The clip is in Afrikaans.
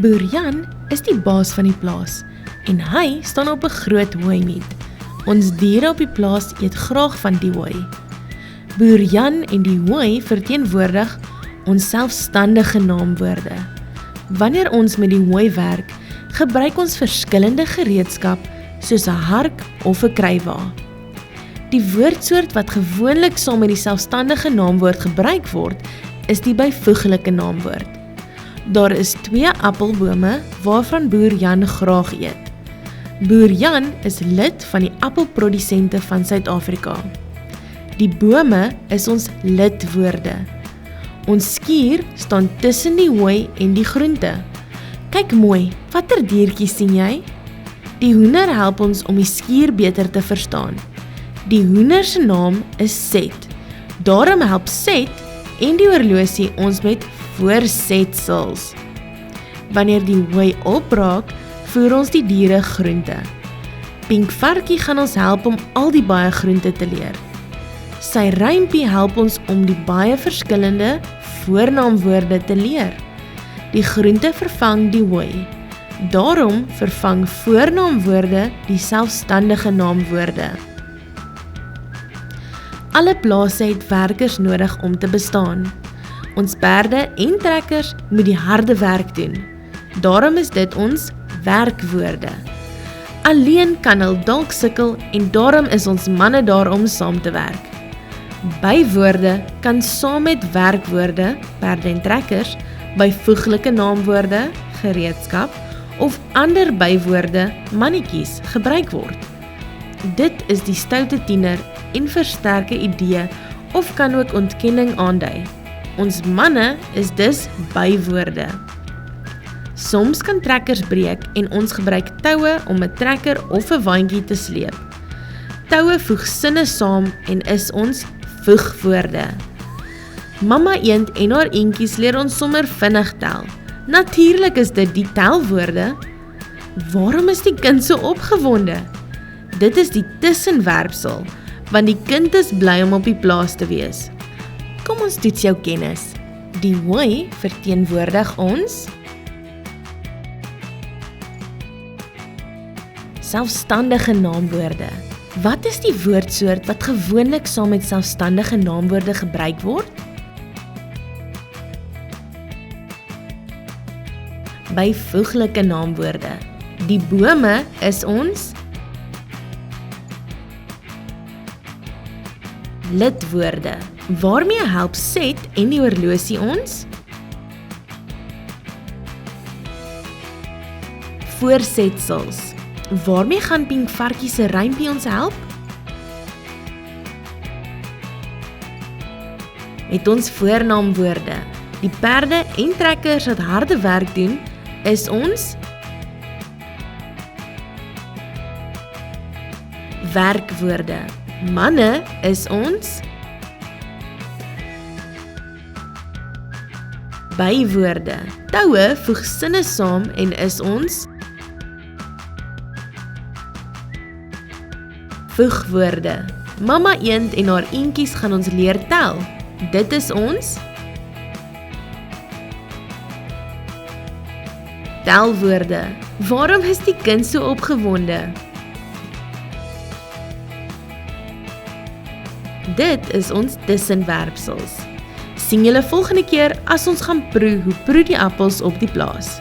Boer Jan is die baas van die plaas en hy staan op 'n groot hooimiet. Ons diere op die plaas eet graag van die hooi. Boer Jan en die hooi verteenwoordig ons selfstandige naamwoorde. Wanneer ons met die hooi werk, gebruik ons verskillende gereedskap soos 'n hark of 'n kruiwa. Die woordsoort wat gewoonlik saam met die selfstandige naamwoord gebruik word, is die byvoeglike naamwoord. Daar is 2 appelbome waarvan Boer Jan graag eet. Boer Jan is lid van die appelprodusente van Suid-Afrika. Die bome is ons lidwoorde. Ons skuur staan tussen die hooi en die groente. Kyk mooi, watter diertjies sien jy? Die hoender help ons om die skuur beter te verstaan. Die hoender se naam is Set. Daarom help Set en die horlosie ons met voorsetsels. Wanneer die hooi opraak, voer ons die diere groente. Pink Varkie gaan ons help om al die baie groente te leer. Sy rympie help ons om die baie verskillende voornaamwoorde te leer. Die groente vervang die hooi. Daarom vervang voornaamwoorde die selfstandige naamwoorde. Alle plase het werkers nodig om te bestaan. Ons perde en trekkers moet die harde werk doen. Daarom is dit ons werkwoorde. Alleen kan hulle dalk sukkel en daarom is ons manne daar om saam te werk. Bywoorde kan saam met werkwoorde, perde en trekkers, byvoeglike naamwoorde, gereedskap of ander bywoorde, mannetjies, gebruik word. Dit is die stoute tiener en versterke idee of kan ook ontkenning aandui. Ons manne is dus bywoorde. Soms kan trekkers breek en ons gebruik toue om 'n trekker of 'n waantjie te sleep. Toue voeg sinne saam en is ons voegwoorde. Mamma eend en haar eentjies leer ons sommer vinnig tel. Natuurlik is dit die telwoorde. Waarom is die kind so opgewonde? Dit is die tussenwerpsel, want die kind is bly om op die plaas te wees. Kom ons toets jou kennis. Die hooi verteenwoordig ons selfstandige naamwoorde. Wat is die woordsoort wat gewoonlik saam met selfstandige naamwoorde gebruik word? Byvoeglike naamwoorde. Die bome is ons lidwoorde. Waarmee help Set en die horlosie ons? Voorsetsels. Waarmee gaan Pink Varkie se rympie ons help? Met ons voornaamwoorde. Die perde en trekkers wat harde werk doen, is ons werkwoorde. Manne is ons bywoorde. Toue voeg sinne saam en is ons voegwoorde. Mamma eend en haar eentjies gaan ons leer tel. Dit is ons telwoorde. Waarom is die kind so opgewonde? Dit is ons tussenwerpsels. Sien julle volgende keer as ons gaan proe hoe proe die appels op die plaas.